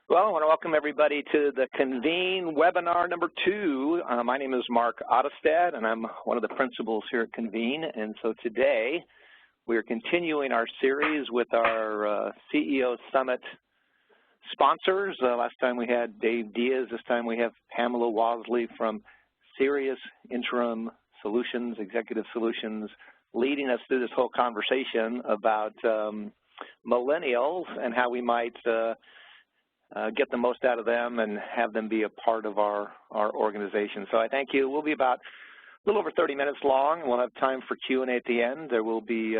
Well, I want to welcome everybody to the Convene webinar number 2. My name is Mark Ottestad, and I'm one of the principals here at Convene. And so today, we are continuing our series with our CEO Summit sponsors. Last time we had Dave Diaz. This time we have Pamela Wasley from Sirius Interim Solutions, Executive Solutions, leading us through this whole conversation about millennials and how we might get the most out of them and have them be a part of our organization. So I thank you. We'll be about a little over 30 minutes long, and we'll have time for Q&A at the end. There will be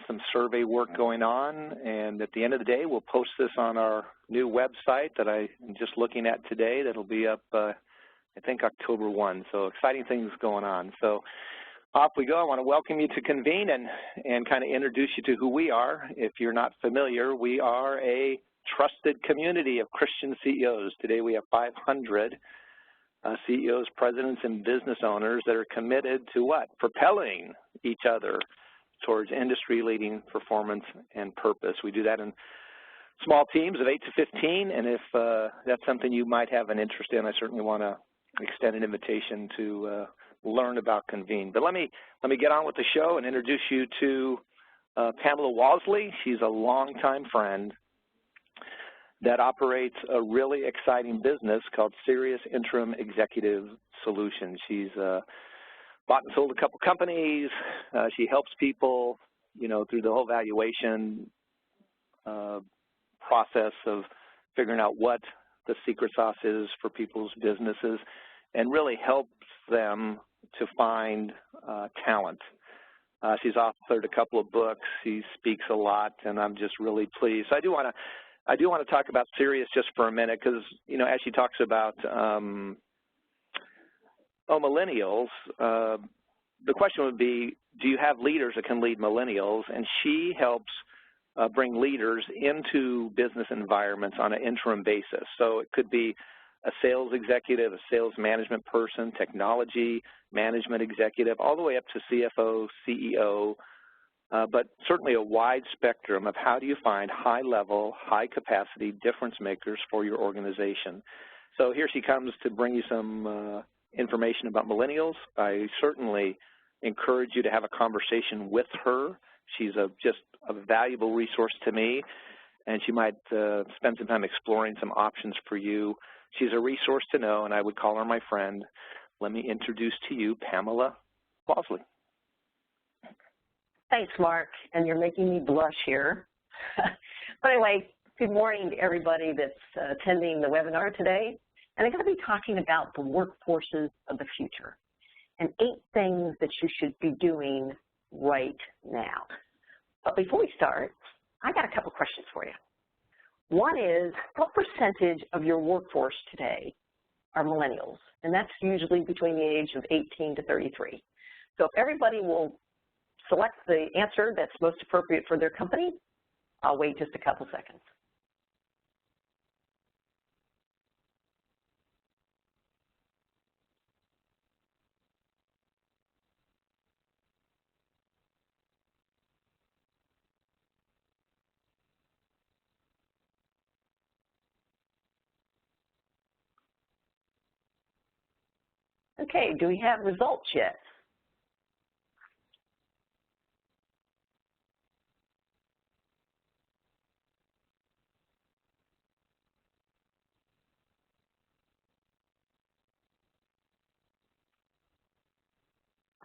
some survey work going on, and at the end of the day, we'll post this on our new website that I'm just looking at today. That'll be up, I think, October 1. So exciting things going on. So off we go. I want to welcome you to Convene and kind of introduce you to who we are. If you're not familiar, we are a trusted community of Christian CEOs. Today we have 500 CEOs, presidents, and business owners that are committed to what? Propelling each other towards industry-leading performance and purpose. We do that in small teams of 8 to 15, and if that's something you might have an interest in, I certainly want to extend an invitation to learn about Convene. But let me get on with the show and introduce you to Pamela Wasley. She's a longtime friend that operates a really exciting business called Sirius Interim Executive Solutions. She's bought and sold a couple companies. She helps people, through the whole valuation process of figuring out what the secret sauce is for people's businesses and really helps them to find talent. She's authored a couple of books. She speaks a lot, and I'm just really pleased. So I do want to talk about Sirius just for a minute because, as she talks about millennials, the question would be, do you have leaders that can lead millennials? And she helps bring leaders into business environments on an interim basis. So it could be a sales executive, a sales management person, technology management executive, all the way up to CFO, CEO, but certainly a wide spectrum of how do you find high-level, high-capacity difference makers for your organization. So here she comes to bring you some information about millennials. I certainly encourage you to have a conversation with her. She's just a valuable resource to me, and she might spend some time exploring some options for you. She's a resource to know, and I would call her my friend. Let me introduce to you Pamela Wasley. Thanks, Mark, and you're making me blush here. But anyway, good morning to everybody that's attending the webinar today. And I'm going to be talking about the workforces of the future and 8 things that you should be doing right now. But before we start, I got a couple questions for you. One is, what percentage of your workforce today are millennials? And that's usually between the age of 18 to 33. So if everybody will select the answer that's most appropriate for their company, I'll wait just a couple seconds. Okay, do we have results yet?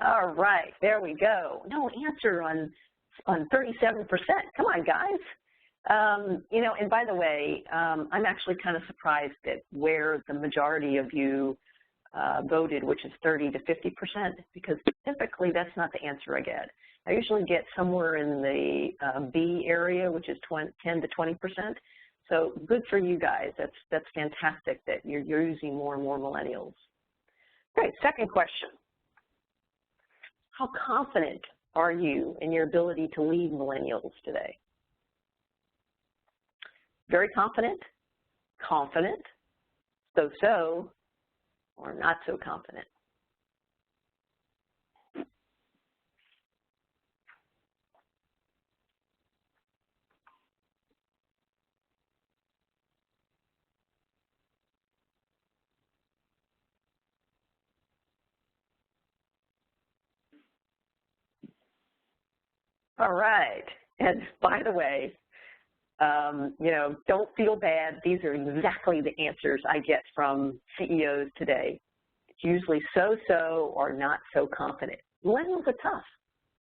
All right, there we go. No answer on 37%. Come on, guys. And by the way, I'm actually kind of surprised at where the majority of you voted, which is 30 to 50%, because typically that's not the answer I get. I usually get somewhere in the B area, which is 10 to 20%. So good for you guys. That's fantastic that you're using more and more millennials. Great. Second question. How confident are you in your ability to lead millennials today? Very confident, confident, so-so, or not so confident? All right. And by the way, don't feel bad. These are exactly the answers I get from CEOs today. It's usually so-so or not so confident. Millennials are tough.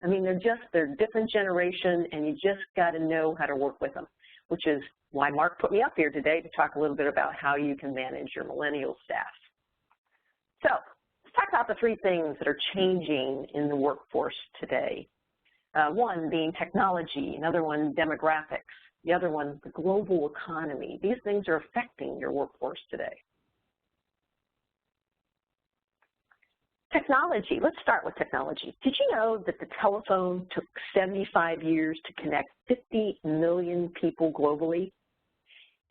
I mean, they're a different generation, and you just got to know how to work with them, which is why Mark put me up here today to talk a little bit about how you can manage your millennial staff. So let's talk about the three things that are changing in the workforce today. One being technology, another one demographics, the other one the global economy. These things are affecting your workforce today. Technology, let's start with technology. Did you know that the telephone took 75 years to connect 50 million people globally?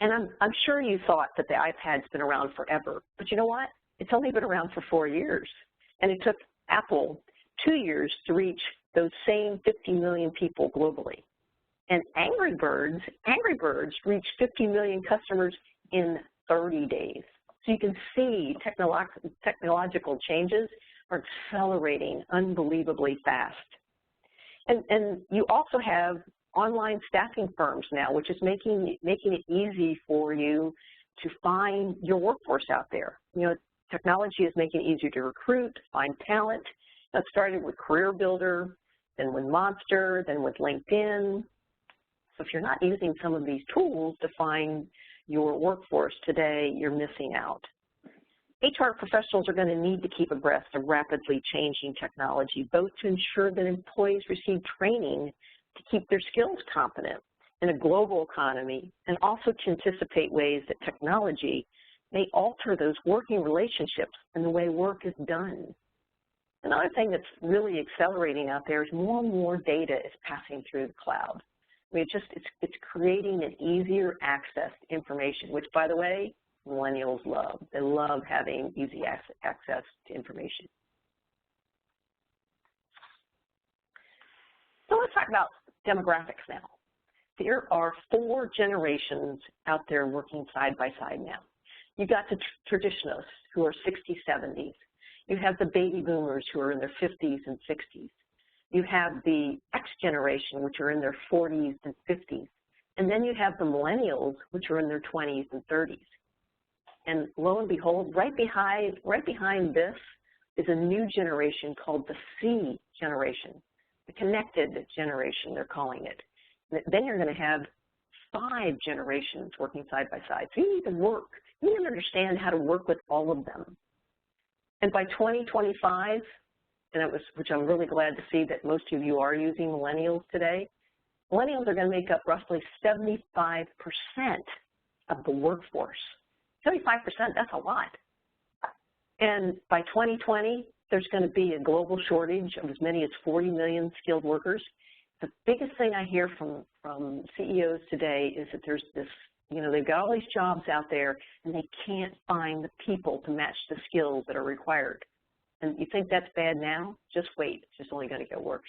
And I'm sure you thought that the iPad's been around forever, but you know what? It's only been around for 4 years. And it took Apple 2 years to reach those same 50 million people globally. And Angry Birds reached 50 million customers in 30 days. So you can see technological changes are accelerating unbelievably fast. And you also have online staffing firms now, which is making it easy for you to find your workforce out there. Technology is making it easier to recruit, find talent. That started with Career Builder, then with Monster, then with LinkedIn. So if you're not using some of these tools to find your workforce today, you're missing out. HR professionals are going to need to keep abreast of rapidly changing technology, both to ensure that employees receive training to keep their skills competent in a global economy, and also to anticipate ways that technology may alter those working relationships and the way work is done. Another thing that's really accelerating out there is more and more data is passing through the cloud. I mean, it's creating an easier access to information, which, by the way, millennials love. They love having easy access to information. So let's talk about demographics now. There are 4 generations out there working side by side now. You've got the traditionalists who are 60s, 70s. You have the baby boomers who are in their 50s and 60s. You have the X generation, which are in their 40s and 50s. And then you have the millennials, which are in their 20s and 30s. And lo and behold, right behind this is a new generation called the C generation, the connected generation, they're calling it. Then you're going to have 5 generations working side by side. So you need to understand how to work with all of them. And by 2025, which I'm really glad to see that most of you are using millennials today, millennials are going to make up roughly 75% of the workforce. 75%, that's a lot. And by 2020, there's going to be a global shortage of as many as 40 million skilled workers. The biggest thing I hear from CEOs today is that there's this, they've got all these jobs out there and they can't find the people to match the skills that are required. And you think that's bad now? Just wait, it's just only going to get worse.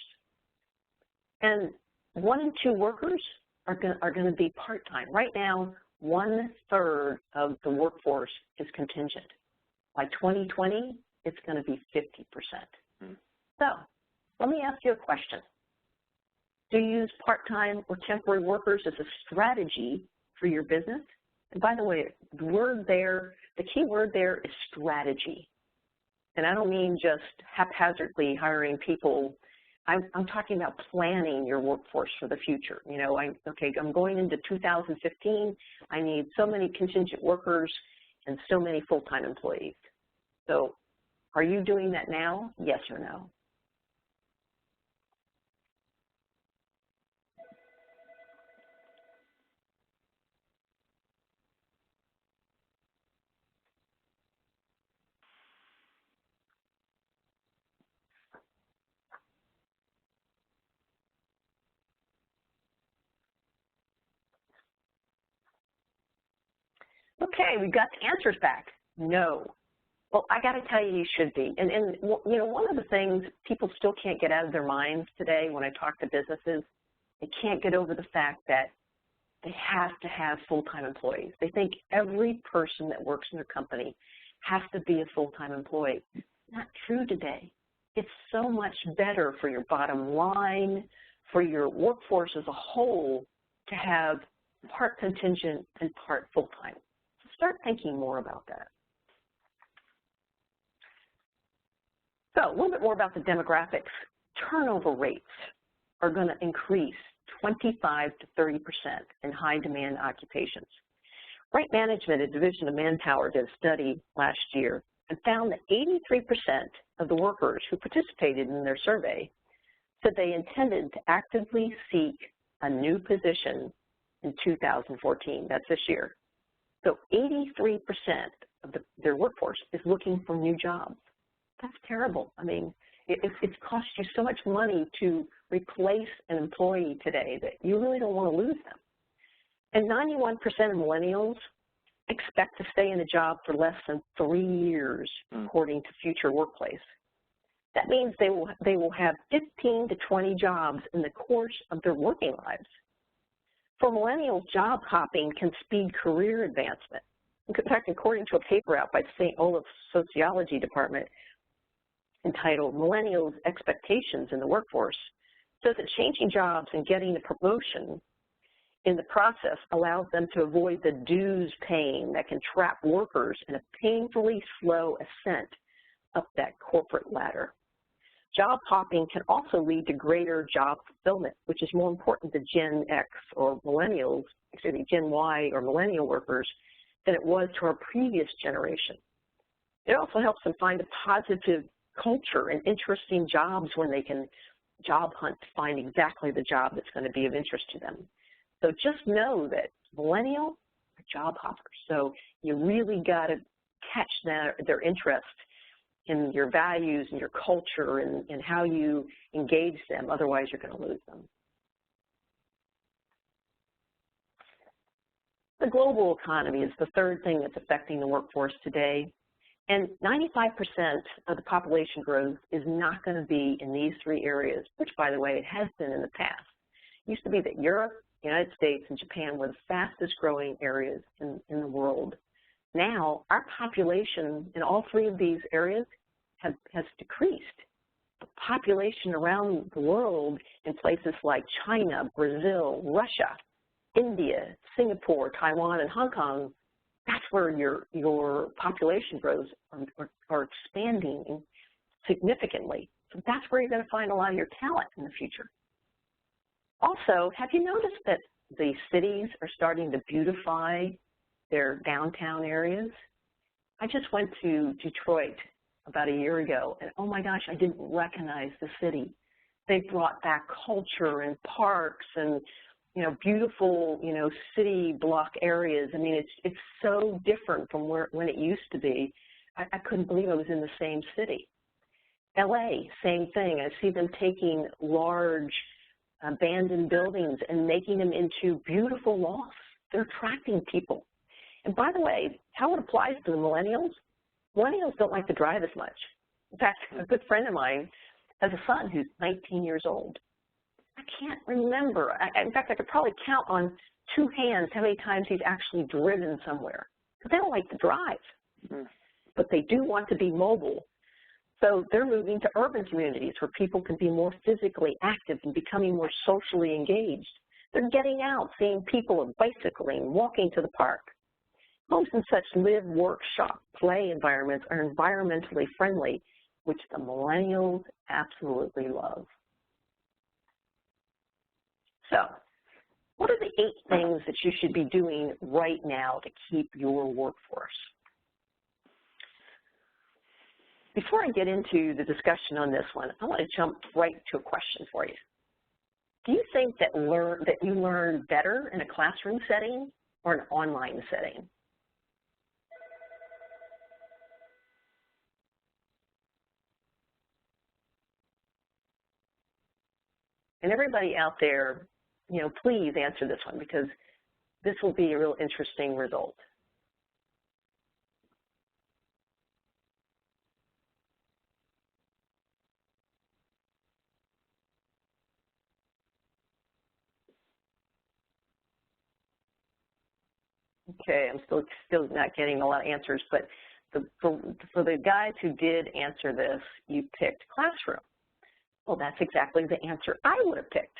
And 1 in 2 workers are going to be part-time. Right now, 1/3 of the workforce is contingent. By 2020, it's going to be 50%. So let me ask you a question. Do you use part-time or temporary workers as a strategy for your business? And by the way, the key word there is strategy. And I don't mean just haphazardly hiring people. I'm talking about planning your workforce for the future. I'm going into 2015. I need so many contingent workers and so many full-time employees. So are you doing that now? Yes or no? Okay, we got the answers back. No. Well, I got to tell you, you should be. And one of the things people still can't get out of their minds today when I talk to businesses, they can't get over the fact that they have to have full-time employees. They think every person that works in their company has to be a full-time employee. Not true today. It's so much better for your bottom line, for your workforce as a whole to have part contingent and part full-time. So start thinking more about that. So a little bit more about the demographics. Turnover rates are going to increase 25 to 30% in high-demand occupations. Right Management, a division of Manpower, did a study last year and found that 83% of the workers who participated in their survey said they intended to actively seek a new position in 2014. That's this year. So 83% of their workforce is looking for new jobs. That's terrible. I mean, it's cost you so much money to replace an employee today that you really don't want to lose them. And 91% of millennials expect to stay in a job for less than 3 years, according to Future Workplace. That means they will have 15 to 20 jobs in the course of their working lives. For millennials, job hopping can speed career advancement. In fact, according to a paper out by St. Olave's Sociology Department entitled Millennials' Expectations in the Workforce, says that changing jobs and getting a promotion in the process allows them to avoid the dues pain that can trap workers in a painfully slow ascent up that corporate ladder. Job hopping can also lead to greater job fulfillment, which is more important to Gen X or millennials, excuse me, Gen Y or millennial workers than it was to our previous generation. It also helps them find a positive culture and interesting jobs when they can job hunt to find exactly the job that's going to be of interest to them. So just know that millennials are job hoppers. So you really got to catch their interest in your values and your culture and how you engage them. Otherwise, you're going to lose them. The global economy is the third thing that's affecting the workforce today. And 95% of the population growth is not going to be in these three areas, which, by the way, it has been in the past. It used to be that Europe, United States, and Japan were the fastest growing areas in the world. Now, our population in all three of these areas has decreased. The population around the world in places like China, Brazil, Russia, India, Singapore, Taiwan, and Hong Kong, that's where your population growth are expanding significantly. So that's where you're going to find a lot of your talent in the future. Also, have you noticed that the cities are starting to beautify their downtown areas? I just went to Detroit about a year ago, and oh my gosh, I didn't recognize the city. They brought back culture and parks and beautiful, city block areas. I mean, it's so different from when it used to be. I couldn't believe I was in the same city. LA, same thing. I see them taking large abandoned buildings and making them into beautiful lofts. They're attracting people. And by the way, how it applies to the millennials don't like to drive as much. In fact, a good friend of mine has a son who's 19 years old. I can't remember. In fact, I could probably count on two hands how many times he's actually driven somewhere. But they don't like to drive. But they do want to be mobile. So they're moving to urban communities where people can be more physically active and becoming more socially engaged. They're getting out, seeing people bicycling, walking to the park. Homes and such live, work, shop, play environments are environmentally friendly, which the millennials absolutely love. So, what are the 8 things that you should be doing right now to keep your workforce? Before I get into the discussion on this one, I want to jump right to a question for you. Do you think that you learn better in a classroom setting or an online setting? And everybody out there, please answer this one because this will be a real interesting result. Okay, I'm still not getting a lot of answers, but for the guys who did answer this, you picked classroom. Well, that's exactly the answer I would have picked.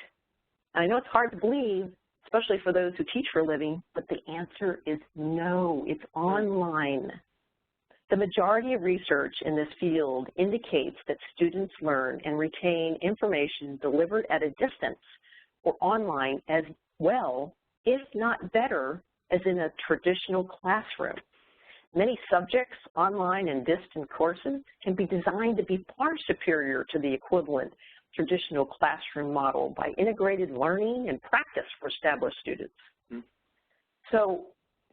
And I know it's hard to believe, especially for those who teach for a living, but the answer is no, it's online. The majority of research in this field indicates that students learn and retain information delivered at a distance or online as well, if not better, as in a traditional classroom. Many subjects, online and distant courses, can be designed to be far superior to the equivalent traditional classroom model by integrated learning and practice for established students. So,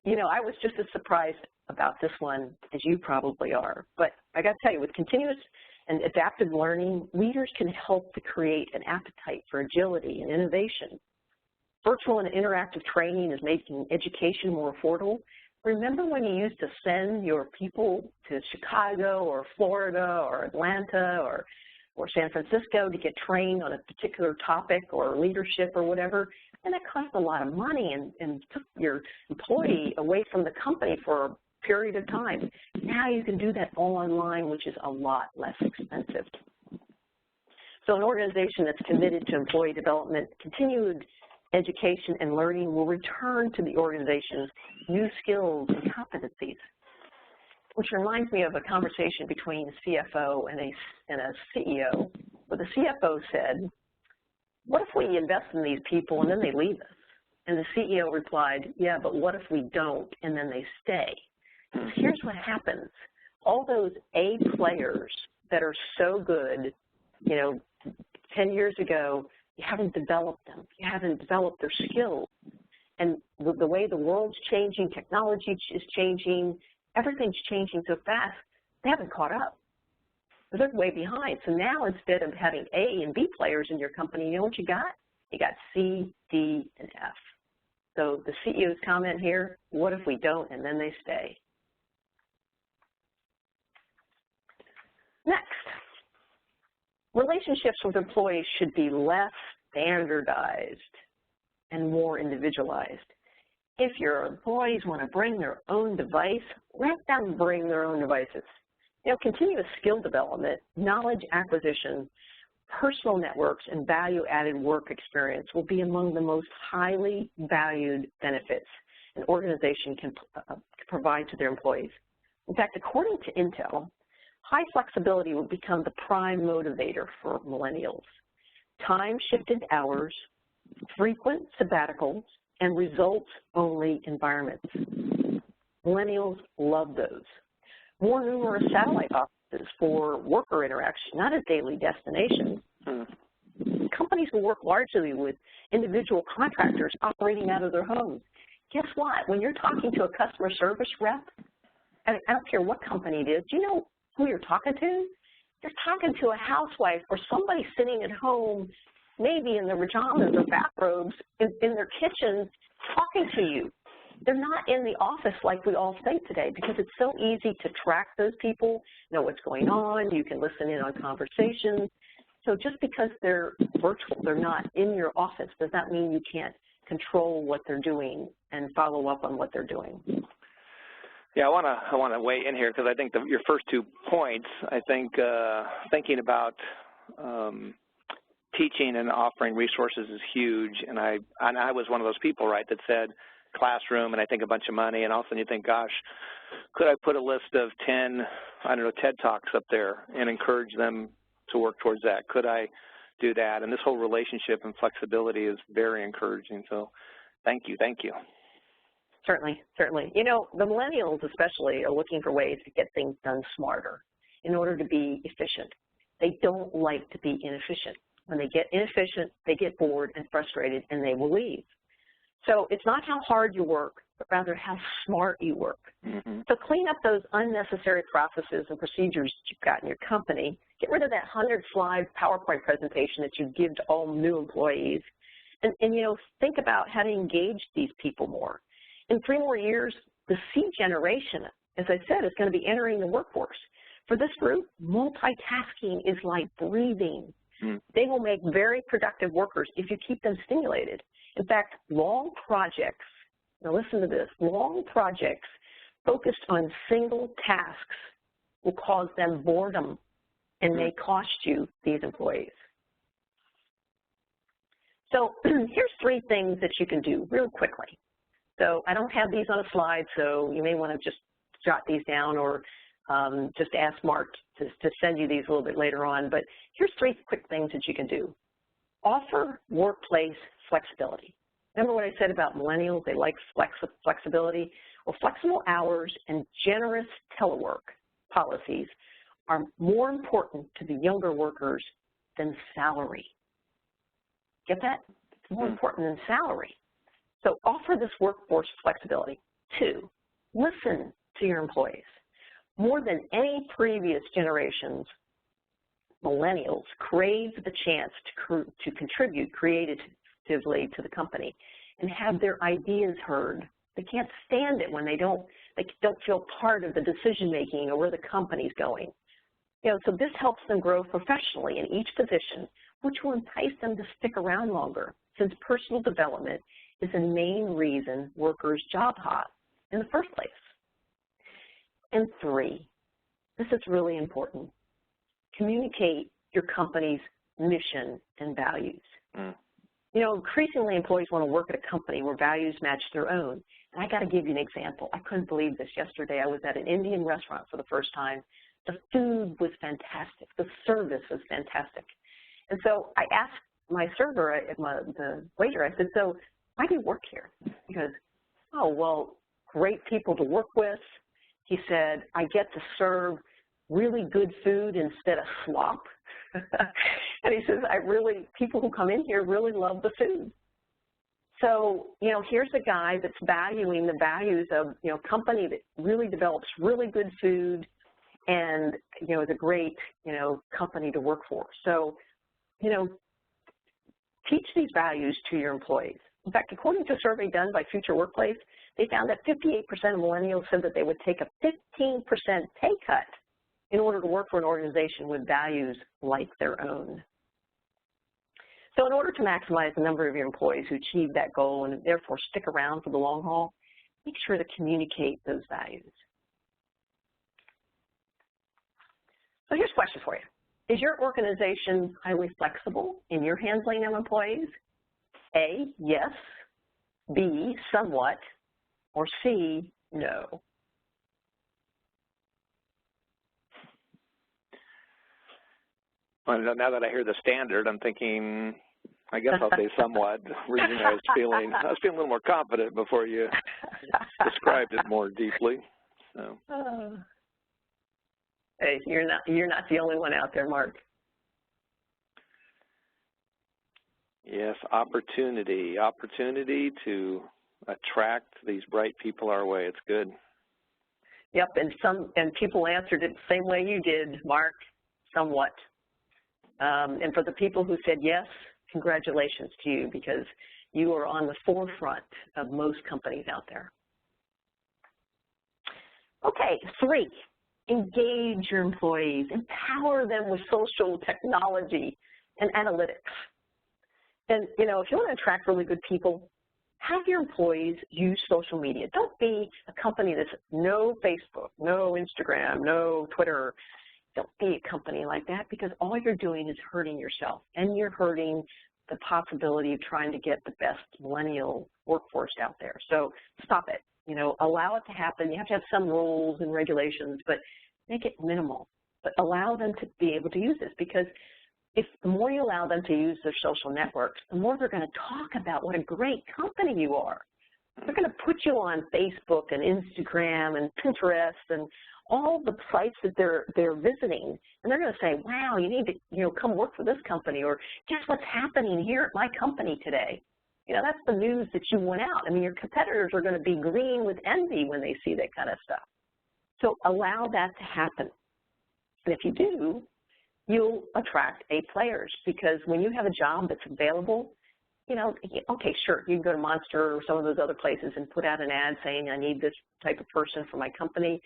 you know, I was just as surprised about this one as you probably are. But I got to tell you, with continuous and adaptive learning, leaders can help to create an appetite for agility and innovation. Virtual and interactive training is making education more affordable. Remember when you used to send your people to Chicago or Florida or Atlanta or San Francisco to get trained on a particular topic or leadership or whatever, and that cost a lot of money and took your employee away from the company for a period of time. Now you can do that all online, which is a lot less expensive. So an organization that's committed to employee development, continued education and learning will return to the organization's new skills and competencies, which reminds me of a conversation between a CFO and a CEO, where the CFO said, what if we invest in these people and then they leave us? And the CEO replied, yeah, but what if we don't and then they stay? So here's what happens. All those A players that are so good, you know, 10 years ago, you haven't developed them. You haven't developed their skills. And the way the world's changing, technology is changing, everything's changing so fast, they haven't caught up. They're way behind. So now instead of having A and B players in your company, you know what you got? You got C, D, and F. So the CEO's comment here, what if we don't and then they stay? Next, relationships with employees should be less standardized and more individualized. If your employees want to bring their own device, let them bring their own devices. You know, continuous skill development, knowledge acquisition, personal networks, and value-added work experience will be among the most highly valued benefits an organization can provide to their employees. In fact, according to Intel, high flexibility will become the prime motivator for millennials. Time-shifted hours, frequent sabbaticals, and results-only environments. Millennials love those. More numerous satellite offices for worker interaction, not as daily destinations. Companies will work largely with individual contractors operating out of their homes. Guess what? When you're talking to a customer service rep, I don't care what company it is, do you know who you're talking to? You're talking to a housewife or somebody sitting at home, maybe in their pajamas or bathrobes, in their kitchen, talking to you. They're not in the office like we all think today because it's so easy to track those people, know what's going on, you can listen in on conversations. So just because they're virtual, they're not in your office, does that mean you can't control what they're doing and follow up on what they're doing? Yeah, I want to weigh in here because I think your first 2 points, I think thinking about teaching and offering resources is huge, and I was one of those people, right, that said classroom and I think a bunch of money, and all of a sudden you think, gosh, could I put a list of 10, I don't know, TED Talks up there and encourage them to work towards that? Could I do that? And this whole relationship and flexibility is very encouraging, so thank you. Certainly, certainly. You know, the millennials especially are looking for ways to get things done smarter in order to be efficient. They don't like to be inefficient. When they get inefficient, they get bored and frustrated, and they will leave. So it's not how hard you work, but rather how smart you work. So clean up those unnecessary processes and procedures that you've got in your company. Get rid of that 100-slide PowerPoint presentation that you give to all new employees. And, you know, think about how to engage these people more. In 3 more years, the C generation, as I said, is going to be entering the workforce. For this group, multitasking is like breathing. They will make very productive workers if you keep them stimulated. In fact, long projects, now listen to this, long projects focused on single tasks will cause them boredom and may cost you these employees. So here's 3 things that you can do real quickly. So I don't have these on a slide, so you may want to just jot these down or just ask Mark to send you these a little bit later on. But here's 3 quick things that you can do. Offer workplace flexibility. Remember what I said about millennials? They like flexibility. Well, flexible hours and generous telework policies are more important to the younger workers than salary. Get that? It's more important than salary. So offer this workforce flexibility. 2, listen to your employees. More than any previous generations, millennials crave the chance to contribute creatively to the company and have their ideas heard. They can't stand it when they don't feel part of the decision-making or where the company's going. So this helps them grow professionally in each position, which will entice them to stick around longer, since personal development is the main reason workers job hop in the first place. And 3, this is really important, communicate your company's mission and values. Increasingly employees want to work at a company where values match their own. And I got to give you an example. I couldn't believe this yesterday. I was at an Indian restaurant for the first time. The food was fantastic. The service was fantastic. And so I asked my server, the waiter, I said, so why do you work here? He goes, oh, well, great people to work with. He said, I get to serve really good food instead of slop. And he says, people who come in here really love the food. So, here's a guy that's valuing the values of, a company that really develops really good food and, is a great, company to work for. So, teach these values to your employees. In fact, according to a survey done by Future Workplace, they found that 58% of millennials said that they would take a 15% pay cut in order to work for an organization with values like their own. So in order to maximize the number of your employees who achieve that goal and therefore stick around for the long haul, make sure to communicate those values. So here's a question for you. Is your organization highly flexible in your handling of employees? A, yes. B, somewhat. Or C, no. Well, now that I hear the standard, I'm thinking, I guess I'll say somewhat. Reason I was feeling a little more confident before you described it more deeply. So. Hey, you're not the only one out there, Mark. Yes, opportunity to attract these bright people our way. It's good. Yep, and people answered it the same way you did, Mark, somewhat. And for the people who said yes, congratulations to you, because you are on the forefront of most companies out there. Okay, 3, engage your employees, empower them with social technology and analytics. And, if you want to attract really good people, have your employees use social media. Don't be a company that's no Facebook, no Instagram, no Twitter. Don't be a company like that, because all you're doing is hurting yourself, and you're hurting the possibility of trying to get the best millennial workforce out there. So stop it. Allow it to happen. You have to have some rules and regulations, but make it minimal. But allow them to be able to use this, because if the more you allow them to use their social networks, the more they're going to talk about what a great company you are. They're going to put you on Facebook and Instagram and Pinterest and all the sites that they're visiting, and they're going to say, wow, you need to come work for this company, or guess what's happening here at my company today. That's the news that you went out. I mean, your competitors are going to be green with envy when they see that kind of stuff. So allow that to happen. And if you do, you'll attract A players, because when you have a job that's available, okay, sure, you can go to Monster or some of those other places and put out an ad saying, I need this type of person for my company.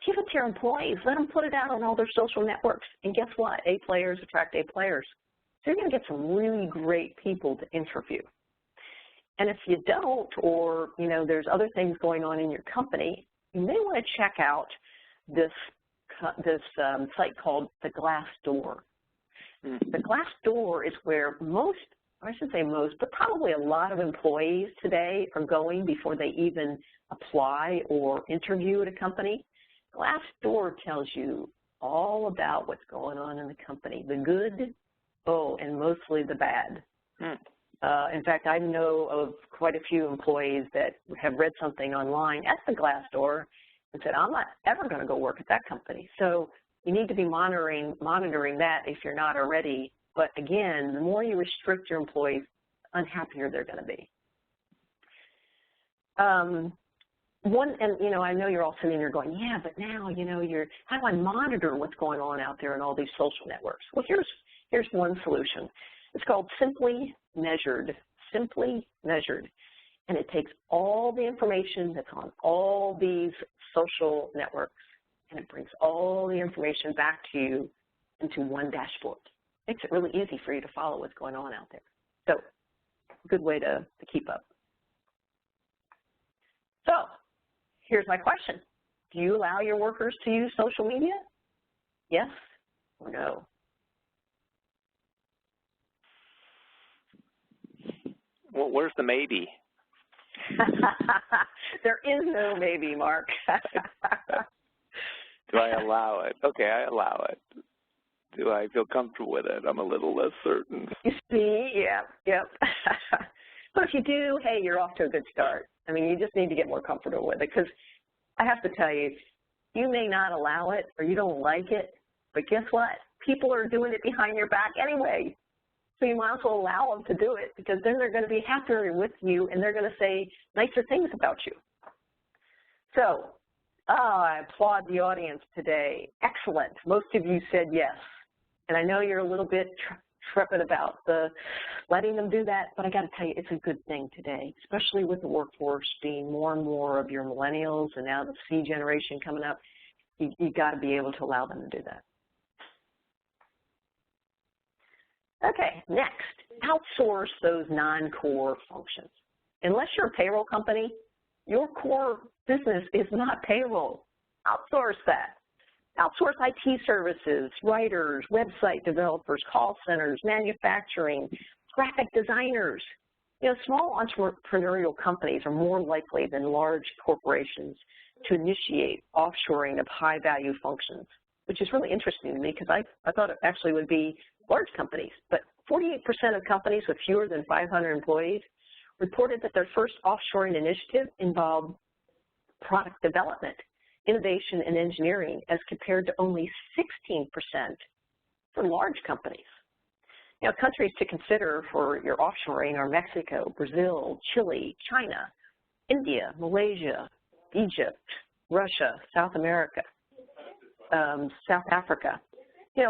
Give it to your employees. Let them put it out on all their social networks. And guess what? A players attract A players. So you're going to get some really great people to interview. And if you don't, or, there's other things going on in your company, you may want to check out this site called the Glassdoor. The Glassdoor is where most I should say most, but probably a lot of employees today are going before they even apply or interview at a company. Glassdoor tells you all about what's going on in the company, the good, and mostly the bad. In fact, I know of quite a few employees that have read something online at the Glassdoor and said, I'm not ever going to go work at that company. So you need to be monitoring that if you're not already. But again, the more you restrict your employees, the unhappier they're going to be. I know you're all sitting there going, yeah, but now, how do I monitor what's going on out there in all these social networks? Well, here's one solution. It's called Simply Measured. Simply Measured. And it takes all the information that's on all these social networks, and it brings all the information back to you into one dashboard. Makes it really easy for you to follow what's going on out there. So, good way to keep up. So, here's my question. Do you allow your workers to use social media? Yes or no? Well, where's the maybe? There is no maybe, Mark. Do I allow it? Okay, I allow it. Do I feel comfortable with it? I'm a little less certain. You see, yep. But if you do, hey, you're off to a good start. I mean, you just need to get more comfortable with it, because I have to tell you, you may not allow it or you don't like it, but guess what? People are doing it behind your back anyway. So you might as well allow them to do it, because then they're going to be happier with you and they're going to say nicer things about you. So, I applaud the audience today. Excellent. Most of you said yes. And I know you're a little bit trepid about letting them do that, but I got to tell you, it's a good thing today, especially with the workforce being more and more of your millennials and now the C generation coming up. You got to be able to allow them to do that. Okay, next, outsource those non-core functions. Unless you're a payroll company, your core business is not payroll. Outsource that. Outsource IT services, writers, website developers, call centers, manufacturing, graphic designers. Small entrepreneurial companies are more likely than large corporations to initiate offshoring of high-value functions, which is really interesting to me, because I thought it actually would be large companies. But 48% of companies with fewer than 500 employees reported that their first offshoring initiative involved product development, innovation, and engineering, as compared to only 16% for large companies. Countries to consider for your offshoring are Mexico, Brazil, Chile, China, India, Malaysia, Egypt, Russia, South America, South Africa.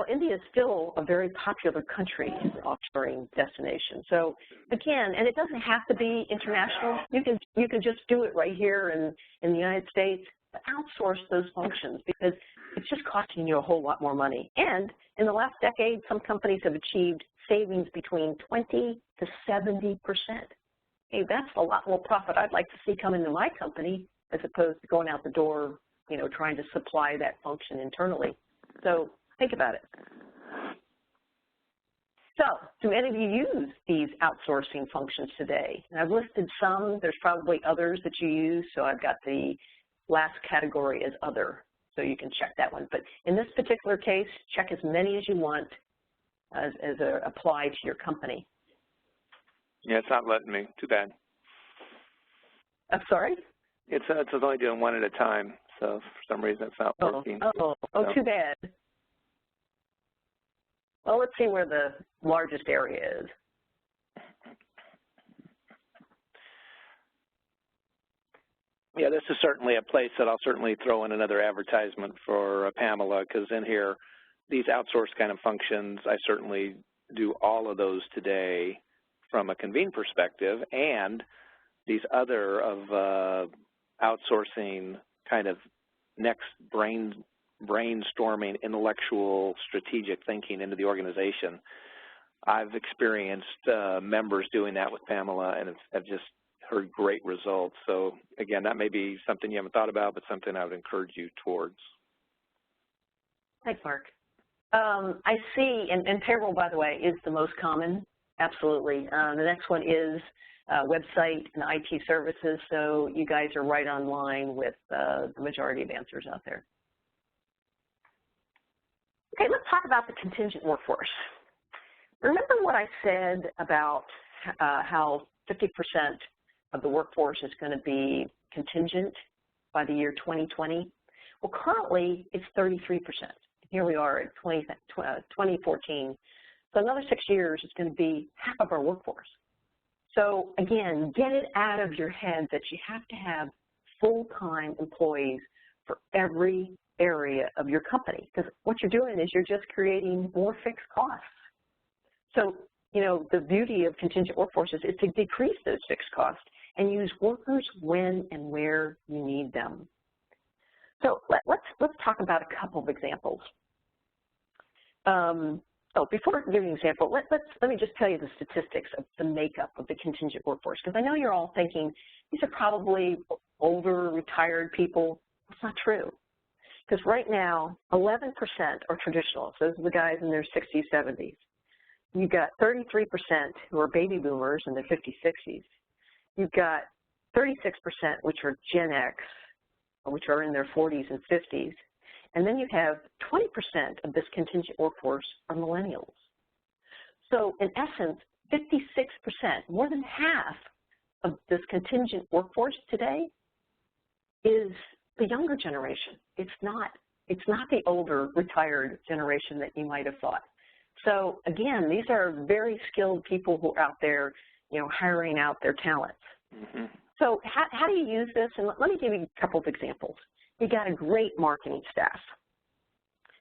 India is still a very popular country as an offshoring destination. So again, and it doesn't have to be international. You can just do it right here in the United States, but outsource those functions, because it's just costing you a whole lot more money. And in the last decade, some companies have achieved savings between 20 to 70%. Hey, that's a lot more profit I'd like to see come into my company, as opposed to going out the door, trying to supply that function internally. So think about it. So, do any of you use these outsourcing functions today? And I've listed some. There's probably others that you use, so I've got the last category as other, so you can check that one. But in this particular case, check as many as you want as apply to your company. Yeah, it's not letting me. Too bad. I'm sorry? It's only doing one at a time, so for some reason it's not working. Too bad. Well, let's see where the largest area is. Yeah, this is certainly a place that I'll certainly throw in another advertisement for Pamela, because in here, these outsourced kind of functions, I certainly do all of those today from a Convene perspective, and these other of outsourcing kind of next brainstorming, intellectual, strategic thinking into the organization. I've experienced members doing that with Pamela, and I've just heard great results. So again, that may be something you haven't thought about, but something I would encourage you towards. Thanks, Mark. I see, and payroll, by the way, is the most common absolutely. The next one is website and IT services, so you guys are right on line with the majority of answers out there. Okay, let's talk about the contingent workforce. Remember what I said about how 50% of the workforce is going to be contingent by the year 2020? Well, currently it's 33%. Here we are at 2014. So another 6 years, it's going to be half of our workforce. So again, get it out of your head that you have to have full-time employees for every area of your company, because what you're doing is you're just creating more fixed costs. So, you know, the beauty of contingent workforces is to decrease those fixed costs and use workers when and where you need them. So let's talk about a couple of examples. Before I give you an example, let me just tell you the statistics of the makeup of the contingent workforce, because I know you're all thinking these are probably older, retired people. That's not true, because right now 11% are traditional. So those are the guys in their 60s, 70s. You've got 33% who are baby boomers in their 50s, 60s. You've got 36% which are Gen X, which are in their 40s and 50s. And then you have 20% of this contingent workforce are millennials. So in essence, 56%, more than half of this contingent workforce today is the younger generation. It's not the older, retired generation that you might have thought. So again, these are very skilled people who are out there, you know, hiring out their talents. Mm-hmm. So how do you use this? And let me give you a couple of examples. You got a great marketing staff,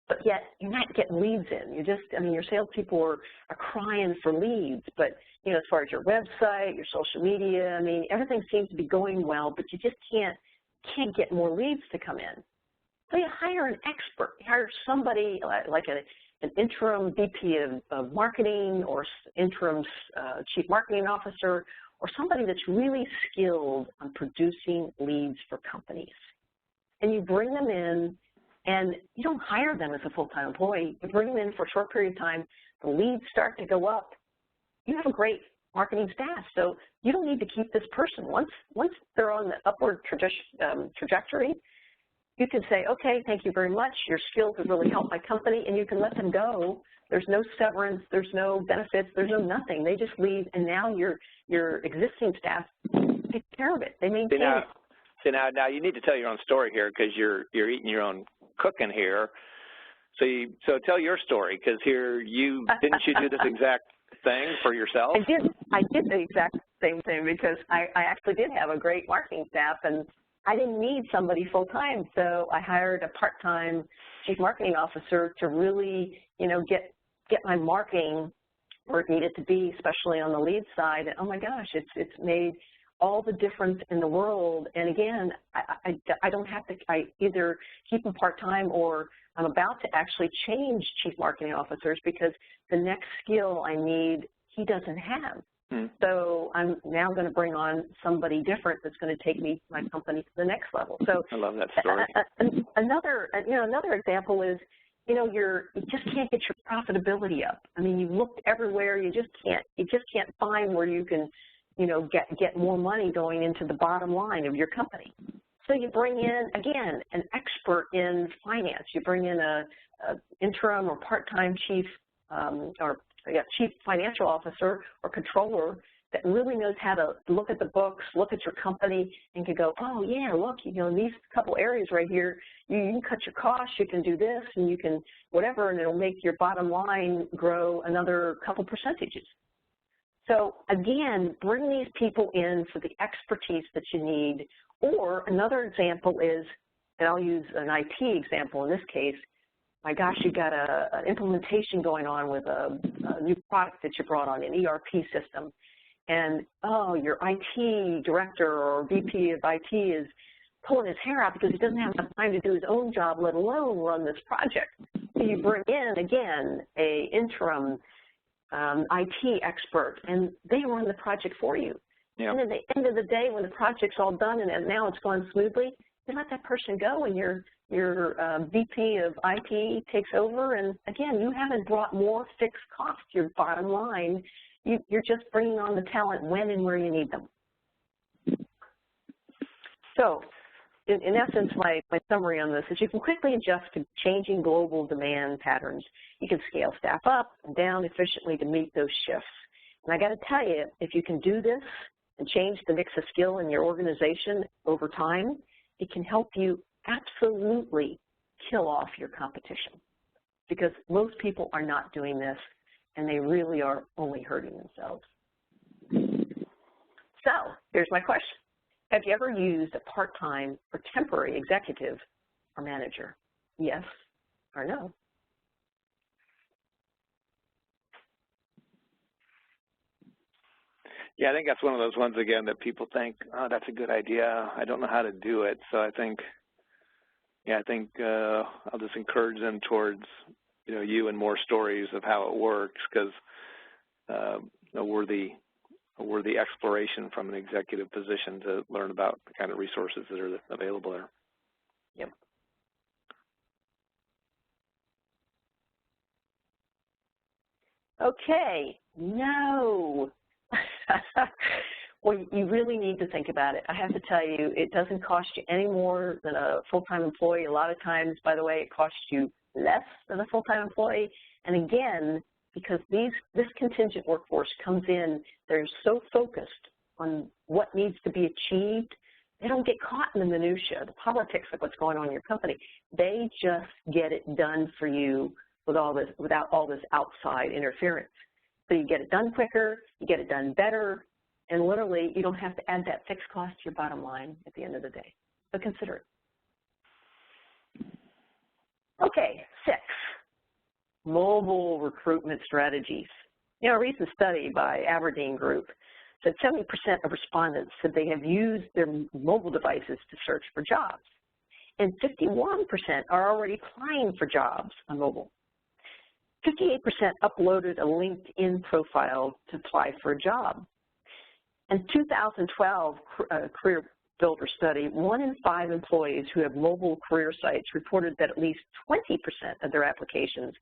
but yet you're not getting leads in. Your salespeople are crying for leads, but, you know, as far as your website, your social media, I mean, everything seems to be going well, but you just can't get more leads to come in. So you hire an expert. You hire somebody like an interim VP of marketing or interim chief marketing officer, or somebody that's really skilled on producing leads for companies. And you bring them in, and you don't hire them as a full-time employee. You bring them in for a short period of time. The leads start to go up. You have a great marketing staff, so you don't need to keep this person. Once they're on the upward trajectory, you can say, okay, thank you very much. Your skills have really helped my company, and you can let them go. There's no severance, there's no benefits, there's no nothing. They just leave, and now your existing staff take care of it. They maintain it. See, now you need to tell your own story here, because you're eating your own cooking here. So tell your story, because here didn't you do this exact thing for yourself? I did the exact same thing, because I actually did have a great marketing staff, and I didn't need somebody full-time, so I hired a part-time chief marketing officer to really, you know, get my marketing where it needed to be, especially on the lead side. And oh my gosh, it's made all the difference in the world. And again, I don't have to, I either keep them part-time, or I'm about to actually change chief marketing officers because the next skill I need, he doesn't have. So I'm now going to bring on somebody different that's going to take my company to the next level. So I love that story. Another example is, you know, you just can't get your profitability up. I mean, you've looked everywhere, you just can't find where you can, you know, get more money going into the bottom line of your company. So you bring in, again, an expert in finance. You bring in a interim or part-time chief chief financial officer or controller that really knows how to look at the books, look at your company, and can go, oh yeah, look, you know, these couple areas right here, you can cut your costs, you can do this, and you can whatever, and it'll make your bottom line grow another couple percentages. So again, bring these people in for the expertise that you need. Or another example is, and I'll use an IT example in this case, my gosh, you got an implementation going on with a new product that you brought on, an ERP system. And, oh, your IT director or VP of IT is pulling his hair out because he doesn't have enough time to do his own job, let alone run this project. So you bring in, again, an interim IT expert, and they run the project for you. Yep. And at the end of the day, when the project's all done and now it's gone smoothly, you let that person go, and your VP of IT takes over, and again, you haven't brought more fixed costs to your bottom line. You're just bringing on the talent when and where you need them. So, in essence, my summary on this is you can quickly adjust to changing global demand patterns. You can scale staff up and down efficiently to meet those shifts. And I got to tell you, if you can do this and change the mix of skill in your organization over time, it can help you absolutely kill off your competition, because most people are not doing this, and they really are only hurting themselves. So here's my question. Have you ever used a part-time or temporary executive or manager? Yes or no? Yeah, I think that's one of those ones, again, that people think, oh, that's a good idea. I don't know how to do it. So I think I'll just encourage them towards, you and more stories of how it works, because a worthy exploration from an executive position to learn about the kind of resources that are available there. Yep. Okay, no. Well, you really need to think about it. I have to tell you, it doesn't cost you any more than a full-time employee. A lot of times, by the way, it costs you less than a full-time employee. And again, because this contingent workforce comes in, they're so focused on what needs to be achieved, they don't get caught in the minutia, the politics of what's going on in your company. They just get it done for you without all this outside interference. So you get it done quicker, you get it done better, and literally you don't have to add that fixed cost to your bottom line at the end of the day. So consider it. Okay, 6, mobile recruitment strategies. A recent study by Aberdeen Group said 70% of respondents said they have used their mobile devices to search for jobs, and 51% are already applying for jobs on mobile. 58% uploaded a LinkedIn profile to apply for a job. In 2012 Career Builder study, 1 in 5 employees who have mobile career sites reported that at least 20% of their applications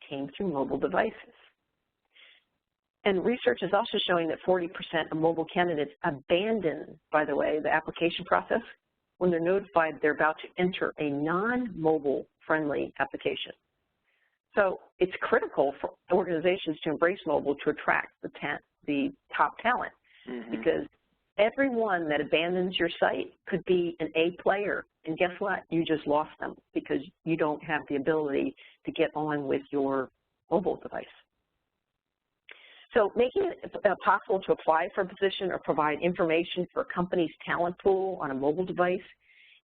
came through mobile devices. And research is also showing that 40% of mobile candidates abandon, by the way, the application process when they're notified they're about to enter a non-mobile friendly application. So it's critical for organizations to embrace mobile to attract the top talent, because everyone that abandons your site could be an A player, and guess what? You just lost them because you don't have the ability to get on with your mobile device. So making it possible to apply for a position or provide information for a company's talent pool on a mobile device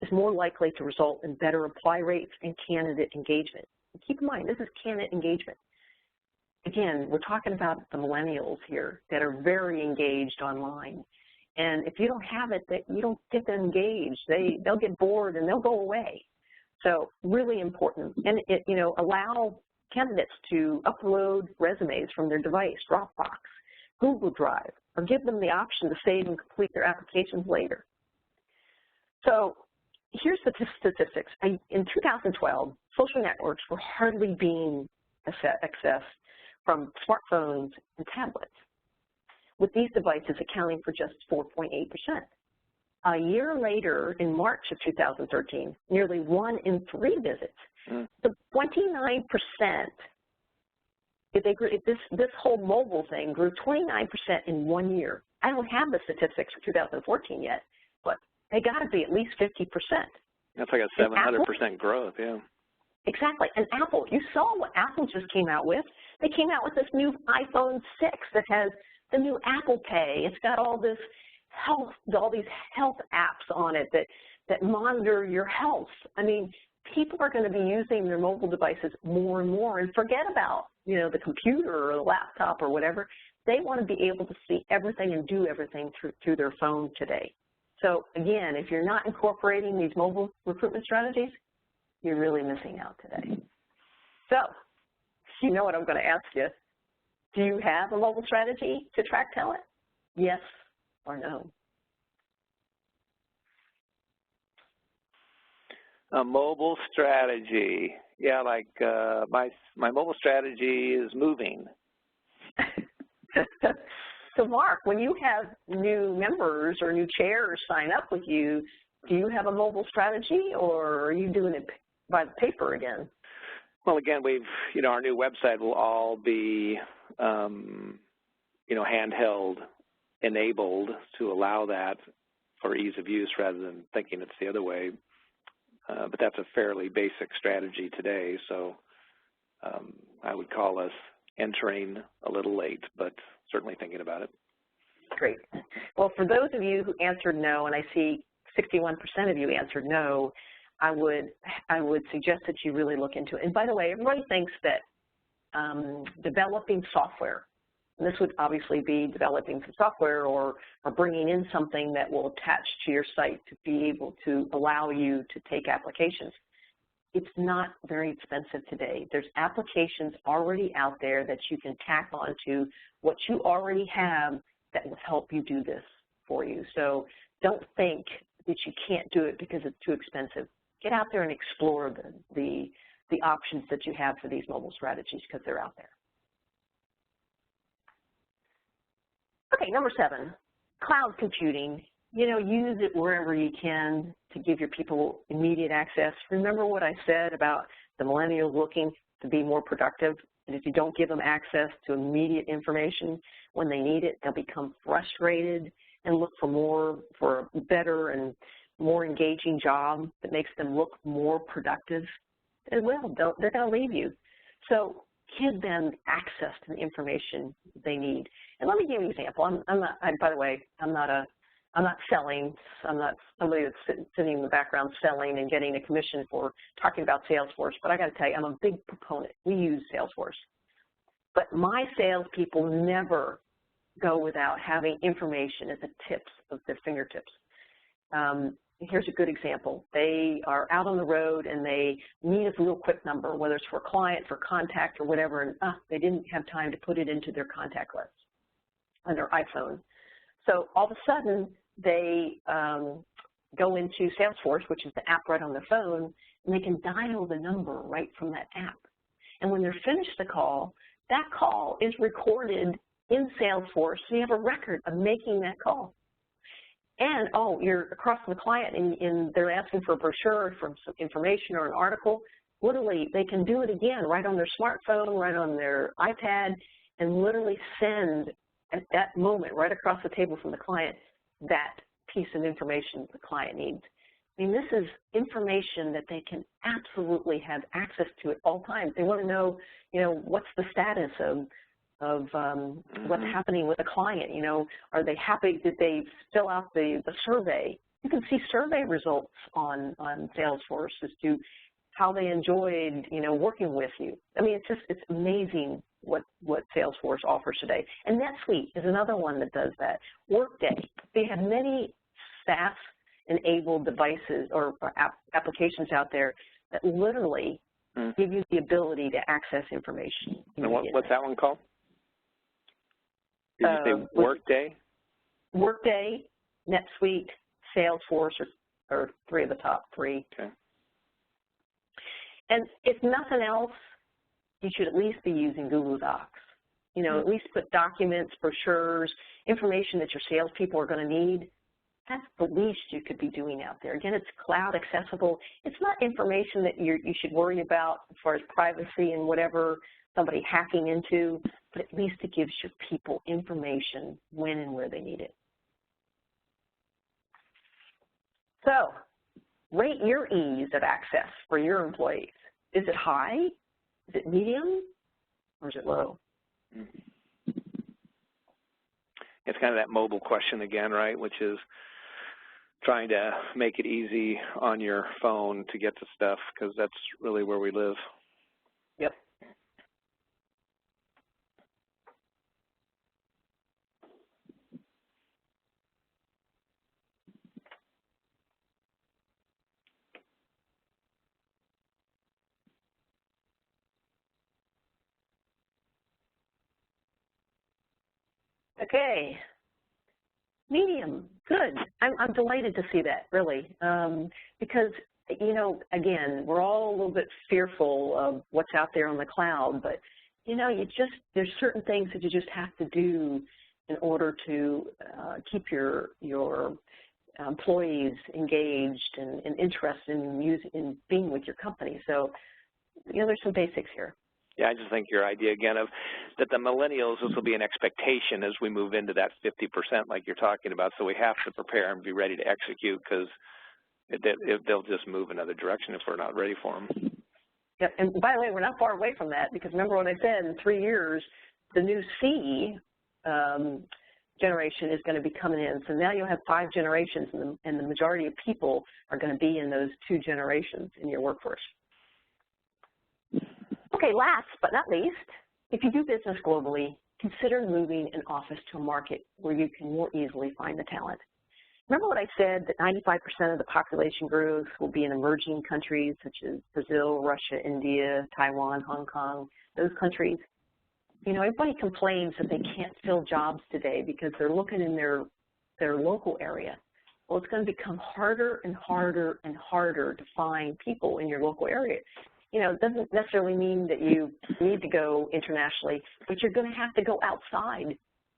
is more likely to result in better apply rates and candidate engagement. And keep in mind, this is candidate engagement. Again, we're talking about the millennials here that are very engaged online. And if you don't have it, you don't get them engaged. They'll get bored and they'll go away. So really important. And allow candidates to upload resumes from their device, Dropbox, Google Drive, or give them the option to save and complete their applications later. So here's the statistics. In 2012, social networks were hardly being accessed from smartphones and tablets, with these devices accounting for just 4.8%. A year later, in March of 2013, nearly 1 in 3 visits, so 29%, this whole mobile thing grew 29% in 1 year. I don't have the statistics for 2014 yet, but they got to be at least 50%. That's like a 700% growth, yeah. Exactly. And Apple, you saw what Apple just came out with. They came out with this new iPhone 6 that has the new Apple Pay. It's got all these health apps on it that monitor your health. I mean, people are going to be using their mobile devices more and more, and forget about, the computer or the laptop or whatever. They want to be able to see everything and do everything through their phone today. So again, if you're not incorporating these mobile recruitment strategies, you're really missing out today. So, you know what I'm going to ask you. Do you have a mobile strategy to attract talent? Yes or no? A mobile strategy. Yeah, like my mobile strategy is moving. So Mark, when you have new members or new chairs sign up with you, do you have a mobile strategy, or are you doing it by the paper again? Well, again, our new website will all be, handheld enabled to allow that for ease of use rather than thinking it's the other way. But that's a fairly basic strategy today, so I would call us entering a little late, but certainly thinking about it. Great. Well, for those of you who answered no, and I see 61% of you answered no, I would suggest that you really look into it. And by the way, everybody thinks that developing software, and this would obviously be developing some software or bringing in something that will attach to your site to be able to allow you to take applications. It's not very expensive today. There's applications already out there that you can tack onto what you already have that will help you do this for you. So don't think that you can't do it because it's too expensive. Get out there and explore the options that you have for these mobile strategies, because they're out there. Okay, number 7, cloud computing. Use it wherever you can to give your people immediate access. Remember what I said about the millennials looking to be more productive? And if you don't give them access to immediate information when they need it, they'll become frustrated and look for a better and more engaging job that makes them look more productive. They will. They're going to leave you. So give them access to the information they need. And let me give you an example. By the way, I'm not selling. I'm not somebody that's sitting in the background selling and getting a commission for talking about Salesforce. But I got to tell you, I'm a big proponent. We use Salesforce. But my salespeople never go without having information at the tips of their fingertips. Here's a good example. They are out on the road and they need a real quick number, whether it's for a client, for contact, or whatever, and they didn't have time to put it into their contact list on their iPhone. So all of a sudden, they go into Salesforce, which is the app right on their phone, and they can dial the number right from that app. And when they're finished the call, that call is recorded in Salesforce, so you have a record of making that call. And, you're across from the client and they're asking for a brochure, for some information or an article. Literally, they can do it again right on their smartphone, right on their iPad, and literally send at that moment right across the table from the client that piece of information the client needs. I mean, this is information that they can absolutely have access to at all times. They want to know, what's the status of what's happening with a client. Are they happy? Did they fill out the survey? You can see survey results on Salesforce as to how they enjoyed, working with you. I mean, it's amazing what Salesforce offers today. And NetSuite is another one that does that. Workday, they have many SaaS-enabled devices or applications out there that literally give you the ability to access information. And what's that one called? Did you say Workday? Workday, NetSuite, Salesforce are 3 of the top 3. Okay. And if nothing else, you should at least be using Google Docs. At least put documents, brochures, information that your salespeople are going to need. That's the least you could be doing out there. Again, it's cloud accessible. It's not information that you should worry about as far as privacy and whatever somebody hacking into, but at least it gives your people information when and where they need it. So, rate your ease of access for your employees. Is it high? Is it medium? Or is it low? It's kind of that mobile question again, right, which is trying to make it easy on your phone to get to stuff, because that's really where we live. Yep. Okay, medium, good. I'm delighted to see that, really, because, again, we're all a little bit fearful of what's out there on the cloud, but, you know, there's certain things that you just have to do in order to keep your employees engaged and interested in being with your company. So, you know, there's some basics here. Yeah, I just think your idea again of that the millennials, this will be an expectation as we move into that 50% like you're talking about. So we have to prepare and be ready to execute because they'll just move another direction if we're not ready for them. Yep. And by the way, we're not far away from that because remember what I said, in 3 years, the new C generation is going to be coming in. So now you'll have 5 generations and the majority of people are going to be in those 2 generations in your workforce. Okay, last but not least, if you do business globally, consider moving an office to a market where you can more easily find the talent. Remember what I said, that 95% of the population growth will be in emerging countries such as Brazil, Russia, India, Taiwan, Hong Kong, those countries. You know, everybody complains that they can't fill jobs today because they're looking in their local area. Well, it's going to become harder and harder and harder to find people in your local area. You know, it doesn't necessarily mean that you need to go internationally, but you're going to have to go outside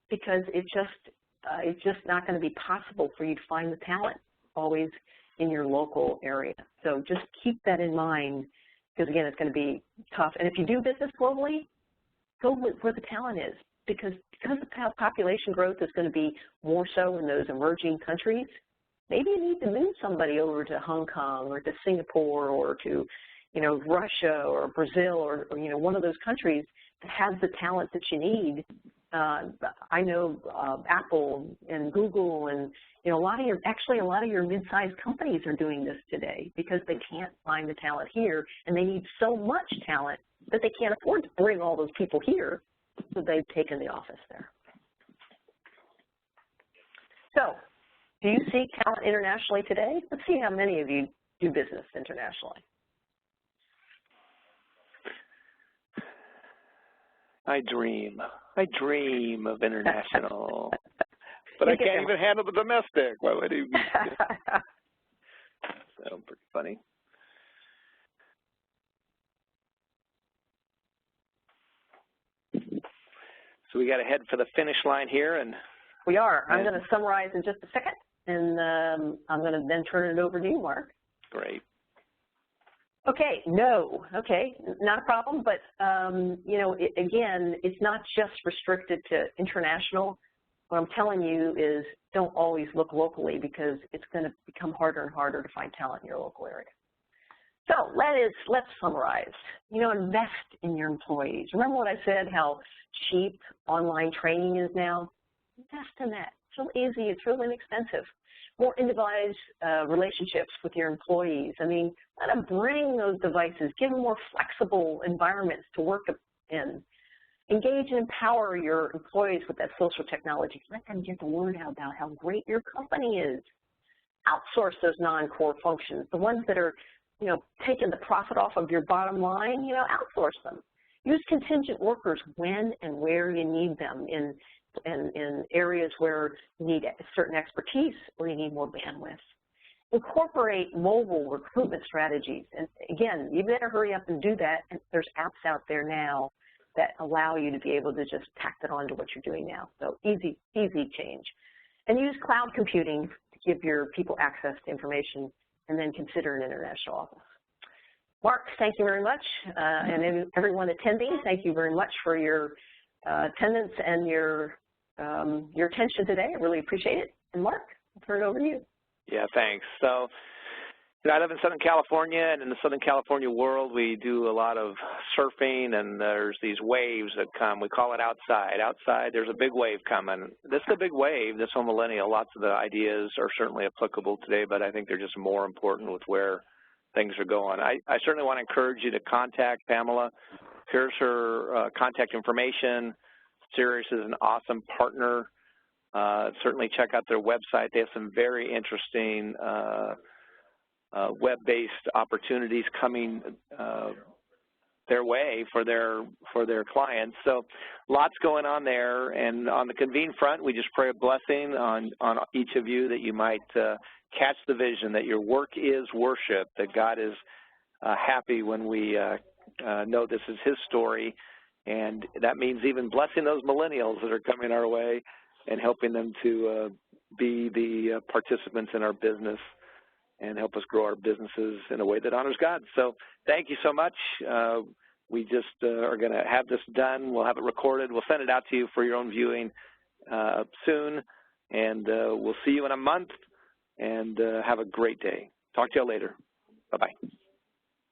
because it's just not going to be possible for you to find the talent always in your local area. So just keep that in mind because, again, it's going to be tough. And if you do business globally, go where the talent is because the population growth is going to be more so in those emerging countries. Maybe you need to move somebody over to Hong Kong or to Singapore or to, you know, Russia or Brazil or you know, one of those countries that has the talent that you need. I know Apple and Google and, you know, a lot of your mid-sized companies are doing this today because they can't find the talent here and they need so much talent that they can't afford to bring all those people here, so they've taken the office there. So, do you seek talent internationally today? Let's see how many of you do business internationally. I dream of international, but I can't even handle the domestic. Why would I even? That's pretty funny. So we got to head for the finish line here, and we are. I'm going to summarize in just a second, and I'm going to then turn it over to you, Mark. Great. Okay, no, okay, not a problem, but, you know, again, it's not just restricted to international. What I'm telling you is don't always look locally because it's going to become harder and harder to find talent in your local area. So let's summarize. You know, invest in your employees. Remember what I said, how cheap online training is now? Invest in that. It's real easy. It's real inexpensive. More individualized relationships with your employees. I mean, let them bring those devices. Give them more flexible environments to work in. Engage and empower your employees with that social technology. Let them get the word out about how great your company is. Outsource those non-core functions, the ones that are, you know, taking the profit off of your bottom line, you know, outsource them. Use contingent workers when and where you need them in areas where you need certain expertise or you need more bandwidth. Incorporate mobile recruitment strategies. And again, you better hurry up and do that. And there's apps out there now that allow you to be able to just tack that on to what you're doing now. So easy change. And use cloud computing to give your people access to information, and then consider an international office. Mark, thank you very much. And everyone attending, thank you very much for your attendance and your attention today. I really appreciate it. And Mark, I'll turn it over to you. Yeah, thanks. So, you know, I live in Southern California, and in the Southern California world, we do a lot of surfing, and there's these waves that come. We call it outside. Outside, there's a big wave coming. This is a big wave. This whole millennial, lots of the ideas are certainly applicable today, but I think they're just more important with where things are going. I certainly want to encourage you to contact Pamela. Here's her contact information. Sirius is an awesome partner. Certainly check out their website. They have some very interesting web-based opportunities coming their way for their clients. So lots going on there. And on the Convene front, we just pray a blessing on each of you that you might catch the vision that your work is worship, that God is happy when we know this is His story, And that means even blessing those millennials that are coming our way and helping them to be the participants in our business and help us grow our businesses in a way that honors God. So thank you so much. We just are going to have this done. We'll have it recorded. We'll send it out to you for your own viewing soon. And we'll see you in a month. And have a great day. Talk to you later. Bye-bye.